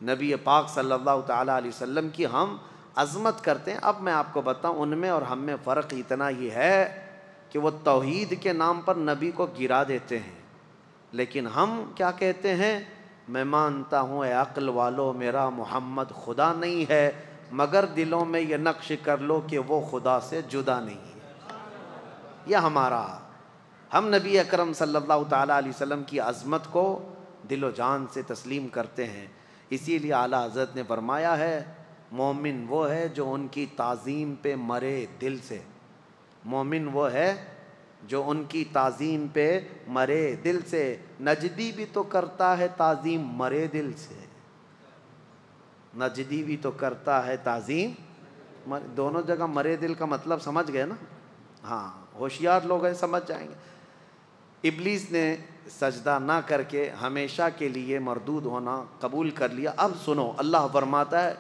نبی پاک صلی اللہ تعالیٰ علیہ وسلم کی ہم عظمت کرتے ہیں. اب میں آپ کو بتاؤں ان میں اور ہم میں فرق اتنا ہی ہے کہ وہ توحید کے نام پر نبی کو گرا دیتے ہیں، لیکن ہم کیا کہتے ہیں؟ میں مانتا ہوں اے عقل والو میرا محمد خدا نہیں ہے، مگر دلوں میں یہ نقش کر لو کہ وہ خدا سے جدا نہیں ہے. یہ ہمارا، ہم نبی اکرم صلی اللہ تعالیٰ علیہ وسلم کی عظمت کو دل و جان سے تسلیم کرتے ہیں. اسی لیے اعلیٰ حضرت نے فرمایا ہے مومن وہ ہے جو ان کی تعظیم پہ مرے دل سے. مومن وہ ہے جو ان کی تعظیم پہ مرے دل سے. نجدی بھی تو کرتا ہے تعظیم مرے دل سے، نجدی بھی تو کرتا ہے تعظیم دونوں جگہ مرے دل کا مطلب سمجھ گئے نا؟ ہاں ہوشیار لوگ ہیں سمجھ جائیں گے. ابلیس نے سجدہ نہ کر کے ہمیشہ کے لیے مردود ہونا قبول کر لیا. اب سنو، اللہ فرماتا ہے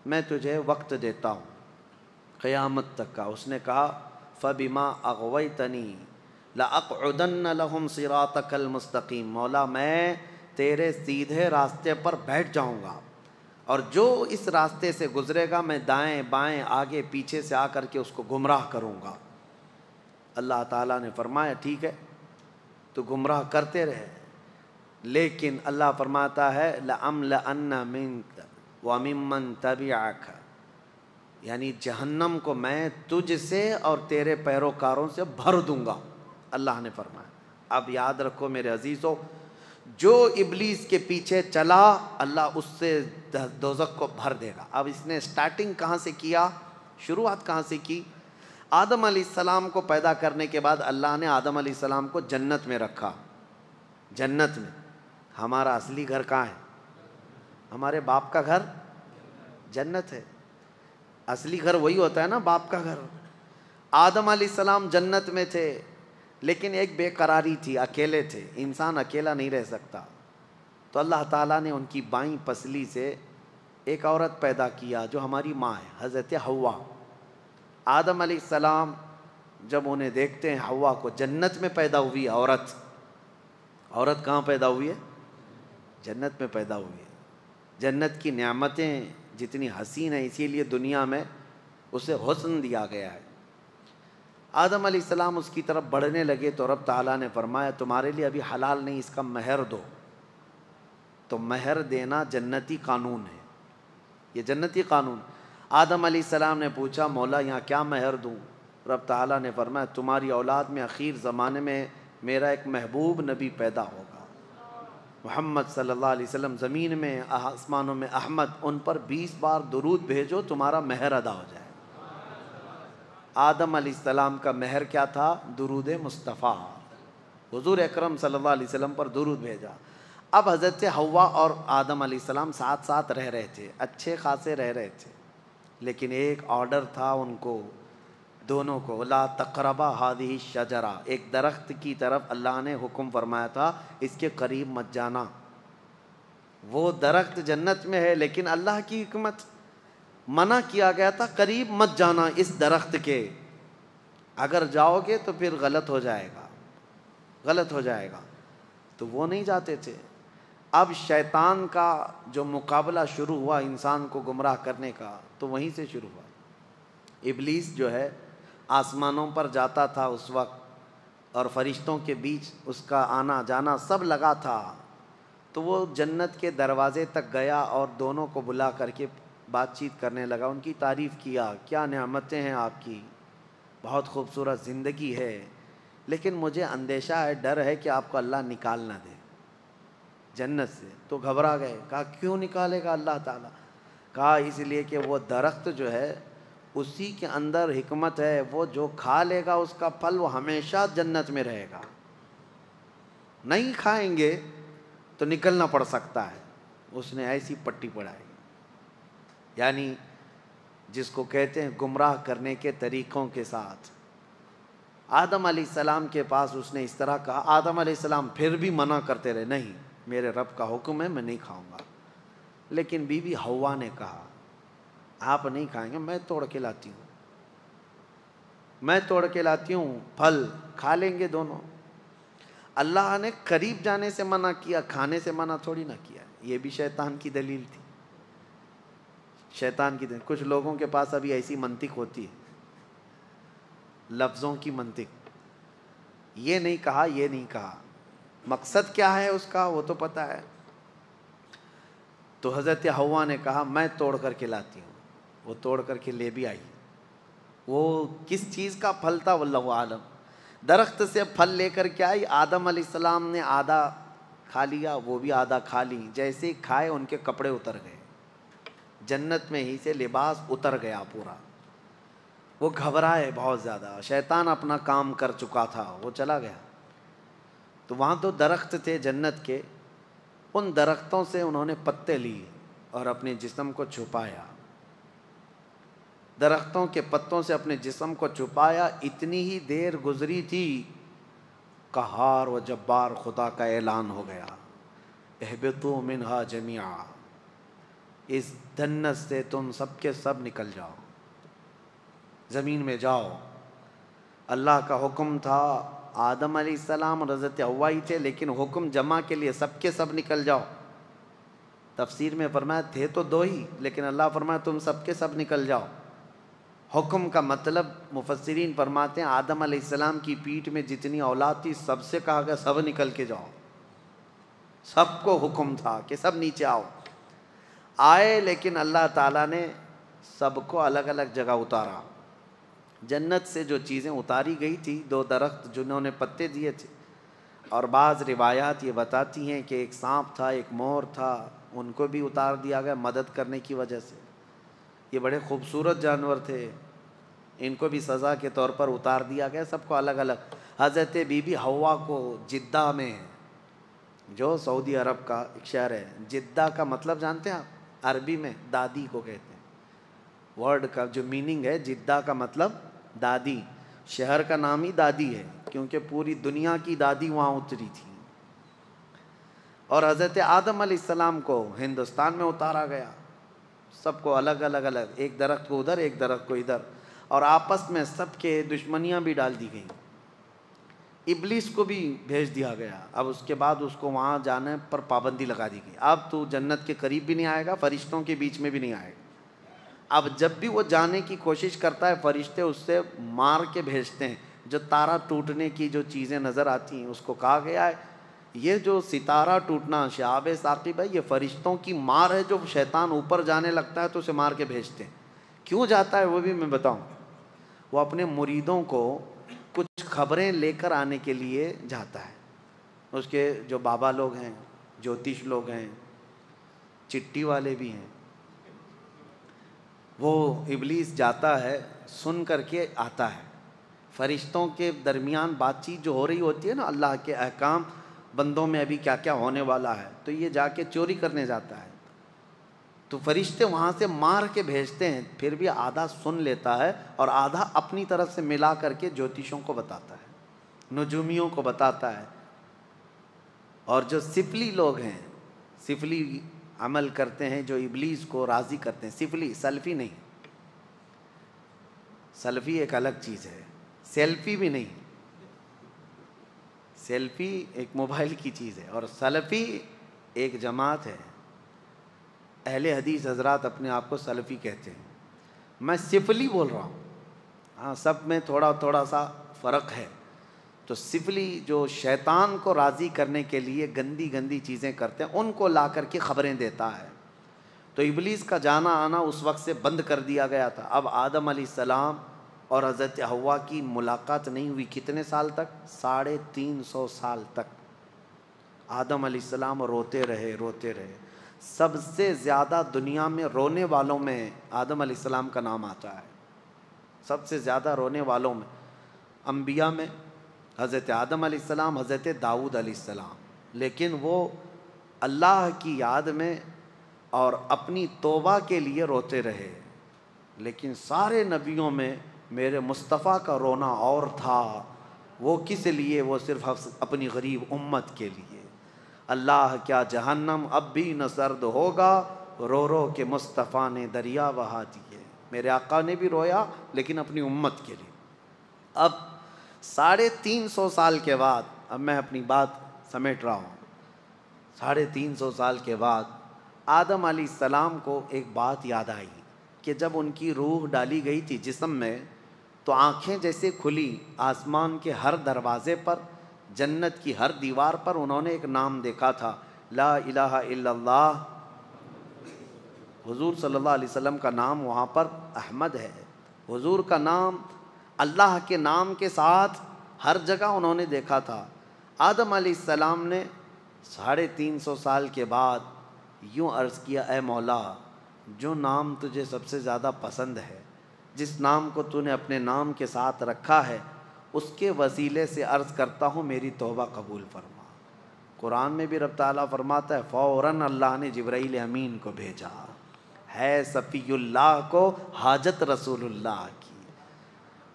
میں تجھے وقت دیتا ہوں قیامت تک کا. اس نے کہا فَبِمَا أَغْوَيْتَنِي لَأَقْعُدَنَّ لَهُمْ صِرَاطَكَ الْمُسْتَقِيمَ. مولا میں تیرے سیدھے راستے پر بیٹھ جاؤں گا، اور جو اس راستے سے گزرے گا میں دائیں بائیں آگے پیچھے سے آ کر کے اس کو گمراہ کروں گا. اللہ تعالیٰ نے فرمایا ٹھیک ہے تو گمراہ کرتے رہے، لیکن اللہ فرماتا ہے لَأَمْلَأَنَّ مِنْكَ وَمِمَّنْ تَبِعَكَ، یعنی جہنم کو میں تجھ سے اور تیرے پیروکاروں سے بھر دوں گا. اللہ نے فرمایا. اب یاد رکھو میرے عزیزو، جو ابلیس کے پیچھے چلا اللہ اس سے دوزخ کو بھر دے گا. اب اس نے سٹارٹنگ کہاں سے کیا؟ شروعات کہاں سے کی؟ آدم علیہ السلام کو پیدا کرنے کے بعد اللہ نے آدم علیہ السلام کو جنت میں رکھا. جنت میں. ہمارا اصلی گھر کہاں ہے؟ ہمارے باپ کا گھر جنت ہے. اصلی گھر وہی ہوتا ہے نا، باپ کا گھر. آدم علیہ السلام جنت میں تھے، لیکن ایک بے قراری تھی، اکیلے تھے. انسان اکیلا نہیں رہ سکتا، تو اللہ تعالیٰ نے ان کی بائیں پسلی سے ایک عورت پیدا کیا جو ہماری ماں ہے، حضرت حوا. آدم علیہ السلام جب انہیں دیکھتے ہیں حوا کو، جنت میں پیدا ہوئی عورت. عورت کہاں پیدا ہوئی ہے؟ جنت میں پیدا ہوئی ہے. جنت کی نعمتیں جتنی حسین ہیں، اسی لیے دنیا میں اسے حسن دیا گیا ہے. آدم علیہ السلام اس کی طرف بڑھنے لگے تو رب تعالیٰ نے فرمایا تمہارے لیے ابھی حلال نہیں، اس کا مہر دو۔ تو مہر دینا جنتی قانون ہے، یہ جنتی قانون۔ آدم علیہ السلام نے پوچھا مولا یہاں کیا مہر دوں؟ رب تعالیٰ نے فرمایا تمہاری اولاد میں اخیر زمانے میں میرا ایک محبوب نبی پیدا ہوگا، محمد صلی اللہ علیہ وسلم، زمین میں آسمانوں میں احمد، ان پر 20 بار درود بھیجو تمہارا مہر ادا ہو جائے۔ آدم علیہ السلام کا مہر کیا تھا؟ درود مصطفیٰ، حضور اکرم صلی اللہ علیہ وسلم پر درود بھیجا۔ اب حضرت حوا اور آدم علیہ السلام ساتھ ساتھ رہ رہے تھے، اچھے خاصے رہ رہے تھے، لیکن ایک آرڈر تھا ان کو دونوں کو، لا تقربا هذه الشجرہ، ایک درخت کی طرف اللہ نے حکم فرمایا تھا اس کے قریب مت جانا۔ وہ درخت جنت میں ہے لیکن اللہ کی حکمت، منع کیا گیا تھا قریب مت جانا اس درخت کے، اگر جاؤ گے تو پھر غلط ہو جائے گا، غلط ہو جائے گا، تو وہ نہیں جاتے تھے۔ اب شیطان کا جو مقابلہ شروع ہوا انسان کو گمراہ کرنے کا، تو وہیں سے شروع ہوا۔ ابلیس جو ہے آسمانوں پر جاتا تھا اس وقت، اور فرشتوں کے بیچ اس کا آنا جانا سب لگا تھا، تو وہ جنت کے دروازے تک گیا اور دونوں کو بلا کر کے بات چیت کرنے لگا، ان کی تعریف کیا، کیا نعمتیں ہیں آپ کی، بہت خوبصورت زندگی ہے، لیکن مجھے اندیشہ ہے، ڈر ہے کہ آپ کو اللہ نکال نہ دے جنت سے۔ تو گھبرا گئے، کہا کیوں نکالے گا اللہ تعالیٰ؟ کہا اس لیے کہ وہ درخت جو ہے اسی کے اندر حکمت ہے، وہ جو کھا لے گا اس کا پھل وہ ہمیشہ جنت میں رہے گا، نہیں کھائیں گے تو نکلنا پڑ سکتا ہے۔ اس نے ایسی پٹی پڑھائی، یعنی جس کو کہتے ہیں گمراہ کرنے کے طریقوں کے ساتھ۔ آدم علیہ السلام کے پاس اس نے اس طرح کہا، آدم علیہ السلام پھر بھی منع کرتے رہے، نہیں میرے رب کا حکم ہے میں نہیں کھاؤں گا۔ لیکن بی بی حوا نے کہا آپ نہیں کھائیں گے، میں توڑ کے لاتی ہوں، میں توڑ کے لاتی ہوں، پھل کھا لیں گے دونوں۔ اللہ نے قریب جانے سے منع کیا، کھانے سے منع تھوڑی نہ کیا۔ یہ بھی شیطان کی دلیل تھی، شیطان کی دلیل۔ کچھ لوگوں کے پاس ابھی ایسی منطق ہوتی ہے، لفظوں کی منطق، یہ نہیں کہا یہ نہیں کہا، مقصد کیا ہے اس کا وہ تو پتہ ہے۔ تو حضرت حوا نے کہا میں توڑ کر کے لاتی ہوں، وہ توڑ کر کے لے بھی آئی۔ وہ کس چیز کا پھل تھا واللہ عالم، درخت سے پھل لے کر کے آئی۔ آدم علیہ السلام نے آدھا کھا لیا، وہ بھی آدھا کھا لی، جیسے ہی کھائے ان کے کپڑے اتر گئے، جنت میں ہی سے لباس اتر گیا پورا۔ وہ گھبرائے بہت زیادہ، شیطان اپنا کام کر چکا تھا، وہ چلا گیا۔ تو وہاں تو درخت تھے جنت کے، ان درختوں سے انہوں نے پتے لیے اور اپنے جسم کو چھپایا، درختوں کے پتوں سے اپنے جسم کو چھپایا۔ اتنی ہی دیر گزری تھی، قہار و جبار خدا کا اعلان ہو گیا، اہبطوا منہا جمیعا، اس جنت سے تم سب کے سب نکل جاؤ، زمین میں جاؤ۔ اللہ کا حکم تھا، آدم علیہ السلام اور حضرت حوا ہی تھے، لیکن حکم جمع کے لیے سب کے سب نکل جاؤ۔ تفسیر میں فرمایا تھے تو دو ہی، لیکن اللہ فرمایا تم سب کے سب نکل جاؤ۔ حکم کا مطلب مفسرین فرماتے ہیں آدم علیہ السلام کی پیٹھ میں جتنی اولاد تھی سب سے کہا گیا سب نکل کے جاؤ، سب کو حکم تھا کہ سب نیچے آؤ۔ آئے، لیکن اللہ تعالیٰ نے سب کو الگ الگ جگہ اتارا۔ جنت سے جو چیزیں اتاری گئی تھی، دو درخت جنہوں نے پتے دیے تھے، اور بعض روایات یہ بتاتی ہیں کہ ایک سانپ تھا، ایک مور تھا، ان کو بھی اتار دیا گیا مدد کرنے کی وجہ سے۔ یہ بڑے خوبصورت جانور تھے، ان کو بھی سزا کے طور پر اتار دیا گیا، سب کو الگ الگ۔ حضرت بی بی حوا کو جدہ میں، جو سعودی عرب کا ایک شہر ہے، جدہ کا مطلب جانتے ہیں آپ؟ عربی میں دادی کو کہتے ہیں، ورڈ کا جو میننگ ہے جدہ کا مطلب دادی، شہر کا نام ہی دادی ہے کیونکہ پوری دنیا کی دادی وہاں اتری تھی۔ اور حضرت آدم علیہ السلام کو ہندوستان میں اتارا گیا، سب کو الگ الگ الگ، ایک درخت کو ادھر ایک درخت کو ادھر، اور آپس میں سب کے دشمنیاں بھی ڈال دی گئیں۔ ابلیس کو بھی بھیج دیا گیا، اب اس کے بعد اس کو وہاں جانے پر پابندی لگا دی گئی، اب تو جنت کے قریب بھی نہیں آئے گا، فرشتوں کے بیچ میں بھی نہیں آئے گا، اب جب بھی وہ جانے کی کوشش کرتا ہے فرشتے اس سے مار کے بھیجتے ہیں. جو تارا ٹوٹنے کی جو چیزیں نظر آتی ہیں اس کو کہا گیا ہے یہ جو ستارہ ٹوٹنا شہاب ثاقب ہے یہ فرشتوں کی مار ہے. جو شیطان اوپر جانے لگتا ہے تو اسے مار کے بھیجتے ہیں. کیوں جاتا ہے وہ بھی میں بتاؤں. وہ اپنے مریدوں کو کچھ خبریں لے کر آنے کے لیے جاتا ہے. اس کے جو بابا لوگ ہیں, جوتش لوگ ہیں, چٹی والے بھی ہیں, وہ ابلیس جاتا ہے سن کر کے آتا ہے. فرشتوں کے درمیان بات چیت جو ہو رہی ہوتی ہے نا, اللہ کے احکام بندوں میں ابھی کیا کیا ہونے والا ہے, تو یہ جا کے چوری کرنے جاتا ہے. تو فرشتے وہاں سے مار کے بھیجتے ہیں, پھر بھی آدھا سن لیتا ہے اور آدھا اپنی طرف سے ملا کر کے جوتشوں کو بتاتا ہے, نجومیوں کو بتاتا ہے. اور جو سفلی لوگ ہیں, سفلی عمل کرتے ہیں جو ابلیس کو راضی کرتے ہیں, سفلی, سلفی نہیں. سلفی ایک الگ چیز ہے, سیلفی بھی نہیں. سیلفی ایک موبائل کی چیز ہے اور سلفی ایک جماعت ہے. اہل حدیث حضرات اپنے آپ کو سلفی کہتے ہیں, میں سفلی بول رہا ہوں. ہاں, سب میں تھوڑا تھوڑا سا فرق ہے. تو سفلی جو شیطان کو راضی کرنے کے لیے گندی گندی چیزیں کرتے ہیں ان کو لا کر کے خبریں دیتا ہے. تو ابلیس کا جانا آنا اس وقت سے بند کر دیا گیا تھا. اب آدم علیہ السلام اور حضرت حوا کی ملاقات نہیں ہوئی. کتنے سال تک؟ 350 سال تک. آدم علیہ السلام روتے رہے روتے رہے. سب سے زیادہ دنیا میں رونے والوں میں آدم علیہ السلام کا نام آتا ہے. سب سے زیادہ رونے والوں میں انبیاء میں حضرت آدم علیہ السلام, حضرت داؤد علیہ السلام. لیکن وہ اللہ کی یاد میں اور اپنی توبہ کے لیے روتے رہے. لیکن سارے نبیوں میں میرے مصطفیٰ کا رونا اور تھا. وہ کس لیے؟ وہ صرف اپنی غریب امت کے لیے. اللہ کیا جہنم اب بھی نہ سرد ہوگا, رو رو کے مصطفیٰ نے دریا بہا دیے. میرے آقا نے بھی رویا لیکن اپنی امت کے لیے. اب 350 سال کے بعد, اب میں اپنی بات سمیٹ رہا ہوں, 350 سال کے بعد آدم علیہ السلام کو ایک بات یاد آئی کہ جب ان کی روح ڈالی گئی تھی جسم میں تو آنکھیں جیسے کھلی, آسمان کے ہر دروازے پر, جنت کی ہر دیوار پر انہوں نے ایک نام دیکھا تھا, لا الہ الا اللہ. حضور صلی اللہ علیہ وسلم کا نام وہاں پر احمد ہے. حضور کا نام اللہ کے نام کے ساتھ ہر جگہ انہوں نے دیکھا تھا. آدم علیہ السلام نے 350 سال کے بعد یوں عرض کیا, اے مولا, جو نام تجھے سب سے زیادہ پسند ہے, جس نام کو تو نے اپنے نام کے ساتھ رکھا ہے, اس کے وسیلے سے عرض کرتا ہوں میری توبہ قبول فرما. قرآن میں بھی رب تعالیٰ فرماتا ہے فوراً اللہ نے جبرائیل امین کو بھیجا, ہے صفی اللہ کو حاجت رسول اللہ کی.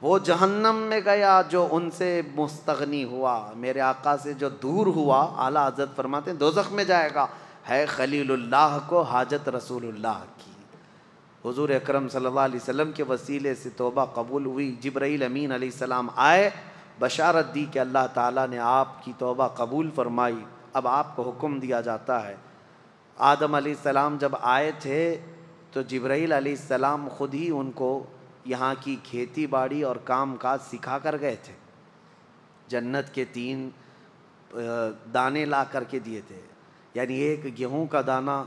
وہ جہنم میں گیا جو ان سے مستغنی ہوا, میرے آقا سے جو دور ہوا, اعلیٰ حضرت فرماتے ہیں دوزخ میں جائے گا. ہے خلیل اللہ کو حاجت رسول اللہ کی. حضور اکرم صلی اللہ علیہ وسلم کے وسیلے سے توبہ قبول ہوئی. جبرائیل امین علیہ السلام آئے, بشارت دی کہ اللہ تعالیٰ نے آپ کی توبہ قبول فرمائی. اب آپ کو حکم دیا جاتا ہے. آدم علیہ السلام جب آئے تھے تو جبرائیل علیہ السلام خود ہی ان کو یہاں کی کھیتی باڑی اور کام کاج سکھا کر گئے تھے. جنت کے 3 دانے لا کر کے دیے تھے, یعنی ایک گیہوں کا دانہ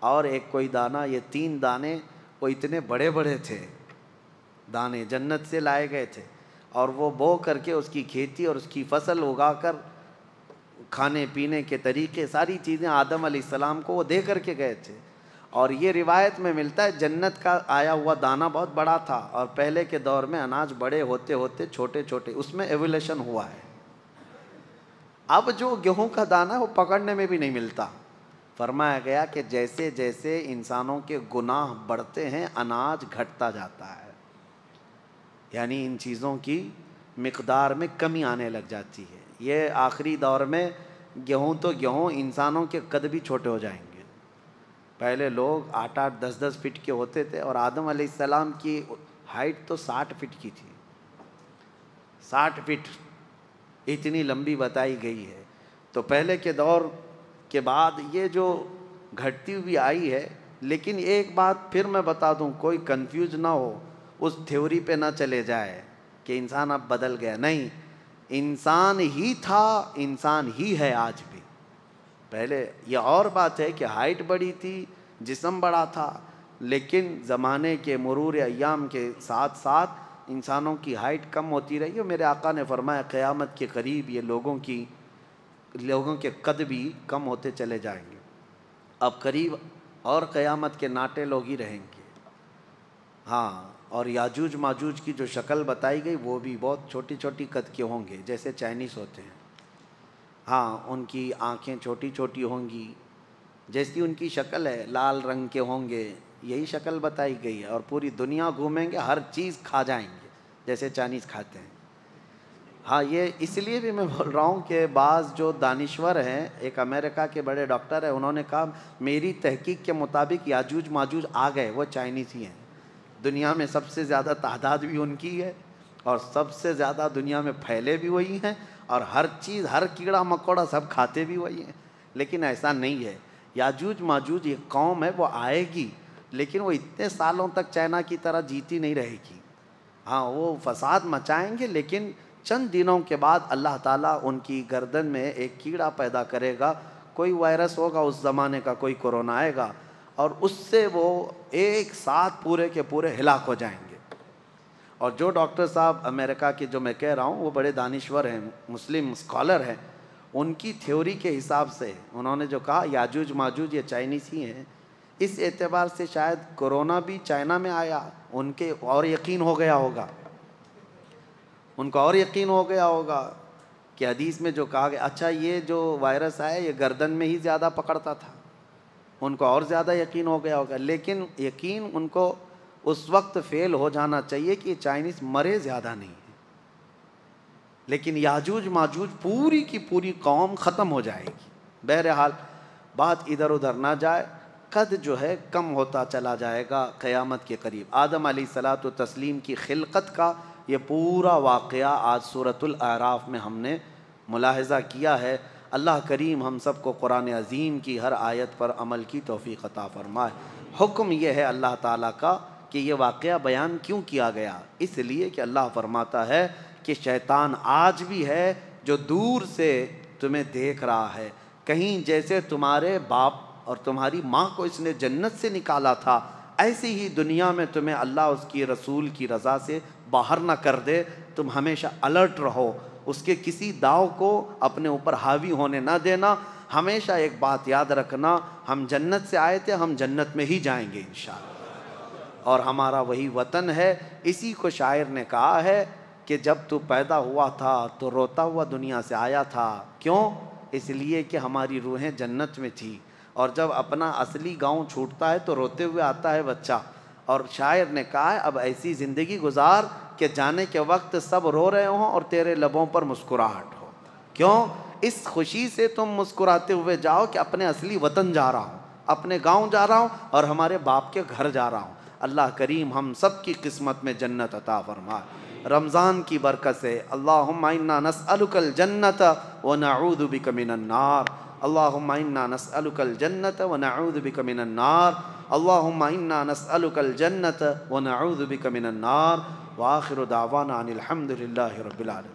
اور ایک کوئی دانہ, یہ 3 دانے وہ اتنے بڑے بڑے تھے دانے, جنت سے لائے گئے تھے. اور وہ بو کر کے اس کی کھیتی اور اس کی فصل اگا کر کھانے پینے کے طریقے ساری چیزیں آدم علیہ السلام کو وہ دے کر کے گئے تھے. اور یہ روایت میں ملتا ہے جنت کا آیا ہوا دانہ بہت بڑا تھا, اور پہلے کے دور میں اناج بڑے ہوتے ہوتے چھوٹے چھوٹے, اس میں ایولیشن ہوا ہے. اب جو گیہوں کا دانہ وہ پکڑنے میں بھی نہیں ملتا. فرمایا گیا کہ جیسے جیسے انسانوں کے گناہ بڑھتے ہیں اناج گھٹتا جاتا ہے, یعنی ان چیزوں کی مقدار میں کمی آنے لگ جاتی ہے. یہ آخری دور میں گیہوں تو گیہوں, انسانوں کے قد بھی چھوٹے ہو جائیں گے. پہلے لوگ 8-8 10-10 فٹ کے ہوتے تھے, اور آدم علیہ السلام کی ہائٹ تو 60 فٹ کی تھی. 60 فٹ اتنی لمبی بتائی گئی ہے. تو پہلے کے دور کے بعد یہ جو گھٹتی ہوئی آئی ہے لیکن ایک بات پھر میں بتا دوں، کوئی کنفیوز نہ ہو، اس تھیوری پہ نہ چلے جائے کہ انسان اب بدل گیا. نہیں، انسان ہی تھا، انسان ہی ہے آج بھی. پہلے یہ اور بات ہے کہ ہائٹ بڑی تھی، جسم بڑا تھا، لیکن زمانے کے مرور ایام کے ساتھ ساتھ انسانوں کی ہائٹ کم ہوتی رہی. اور میرے آقا نے فرمایا قیامت کے قریب یہ لوگوں کے قد بھی کم ہوتے چلے جائیں گے. اب قریب اور قیامت کے ناٹے لوگ ہی رہیں گے. ہاں، اور یاجوج ماجوج کی جو شکل بتائی گئی وہ بھی بہت چھوٹی چھوٹی قد کے ہوں گے، جیسے چائنیز ہوتے ہیں. ہاں، ان کی آنکھیں چھوٹی چھوٹی ہوں گی، جیسی ان کی شکل ہے، لال رنگ کے ہوں گے، یہی شکل بتائی گئی ہے. اور پوری دنیا گھومیں گے، ہر چیز کھا جائیں گے جیسے چائنیز کھاتے ہیں. ہاں، یہ اس لیے بھی میں بول رہا ہوں کہ بعض جو دانشور ہیں، ایک امریکہ کے بڑے ڈاکٹر ہیں، انہوں نے کہا میری تحقیق کے مطابق یاجوج ماجوج آ گئے، وہ چائنیز ہی ہیں. دنیا میں سب سے زیادہ تعداد بھی ان کی ہے، اور سب سے زیادہ دنیا میں پھیلے بھی وہی ہیں، اور ہر چیز، ہر کیڑا مکوڑا سب کھاتے بھی وہی ہیں. لیکن ایسا نہیں ہے. یاجوج ماجوج ایک قوم ہے، وہ آئے گی، لیکن وہ اتنے سالوں تک چائنا کی طرح جیتی نہیں رہے گی. ہاں، وہ فساد مچائیں گے، لیکن چند دنوں کے بعد اللہ تعالیٰ ان کی گردن میں ایک کیڑا پیدا کرے گا. کوئی وائرس ہوگا اس زمانے کا، کوئی کورونا آئے گا، اور اس سے وہ ایک ساتھ پورے کے پورے ہلاک ہو جائیں گے. اور جو ڈاکٹر صاحب امریکہ کے جو میں کہہ رہا ہوں، وہ بڑے دانشور ہیں، مسلم اسکالر ہیں. ان کی تھیوری کے حساب سے انہوں نے جو کہا یاجوج ماجوج یہ چائنیز ہی ہیں، اس اعتبار سے شاید کورونا بھی چائنا میں آیا، ان کے اور یقین ہو گیا ہوگا، ان کو اور یقین ہو گیا ہوگا کہ حدیث میں جو کہا گیا، اچھا یہ جو وائرس آیا یہ گردن میں ہی زیادہ پکڑتا تھا، ان کو اور زیادہ یقین ہو گیا ہوگا. لیکن یقین ان کو اس وقت فیل ہو جانا چاہیے کہ یہ چائنیز مرے زیادہ نہیں ہے. لیکن یاجوج ماجوج پوری کی پوری قوم ختم ہو جائے گی. بہرحال بات ادھر ادھر نہ جائے، قد جو ہے کم ہوتا چلا جائے گا قیامت کے قریب. آدم علیہ الصلاۃ والتسلیم کی خلقت کا یہ پورا واقعہ آج سورۃ الاعراف میں ہم نے ملاحظہ کیا ہے. اللہ کریم ہم سب کو قرآن عظیم کی ہر آیت پر عمل کی توفیق عطا فرمائے. حکم یہ ہے اللہ تعالیٰ کا کہ یہ واقعہ بیان کیوں کیا گیا؟ اس لیے کہ اللہ فرماتا ہے کہ شیطان آج بھی ہے جو دور سے تمہیں دیکھ رہا ہے. کہیں جیسے تمہارے باپ اور تمہاری ماں کو اس نے جنت سے نکالا تھا، ایسی ہی دنیا میں تمہیں اللہ اس کی رسول کی رضا سے باہر نہ کر دے. تم ہمیشہ الرٹ رہو، اس کے کسی داؤ کو اپنے اوپر حاوی ہونے نہ دینا. ہمیشہ ایک بات یاد رکھنا، ہم جنت سے آئے تھے، ہم جنت میں ہی جائیں گے انشاءاللہ، اور ہمارا وہی وطن ہے. اسی کو شاعر نے کہا ہے کہ جب تو پیدا ہوا تھا تو روتا ہوا دنیا سے آیا تھا. کیوں؟ اس لیے کہ ہماری روحیں جنت میں تھی، اور جب اپنا اصلی گاؤں چھوٹتا ہے تو روتے ہوئے آتا ہے بچہ. اور شاعر نے کہا ہے اب ایسی زندگی گزار کہ جانے کے وقت سب رو رہے ہوں اور تیرے لبوں پر مسکراہٹ ہو. کیوں؟ اس خوشی سے تم مسکراتے ہوئے جاؤ کہ اپنے اصلی وطن جا رہا ہوں، اپنے گاؤں جا رہا ہوں، اور ہمارے باپ کے گھر جا رہا ہوں. اللہ کریم ہم سب کی قسمت میں جنت عطا فرمائے. رمضان کی برکت سے اللہم انا نسألک الجنت ونعوذ بک من النار. اللہم انا نسألک الجنت ونعوذ بک من النار. اللہم انا نسألک الجنت ونعوذ بک من النار. وآخر دعوانا ان الحمد للہ رب العالمین.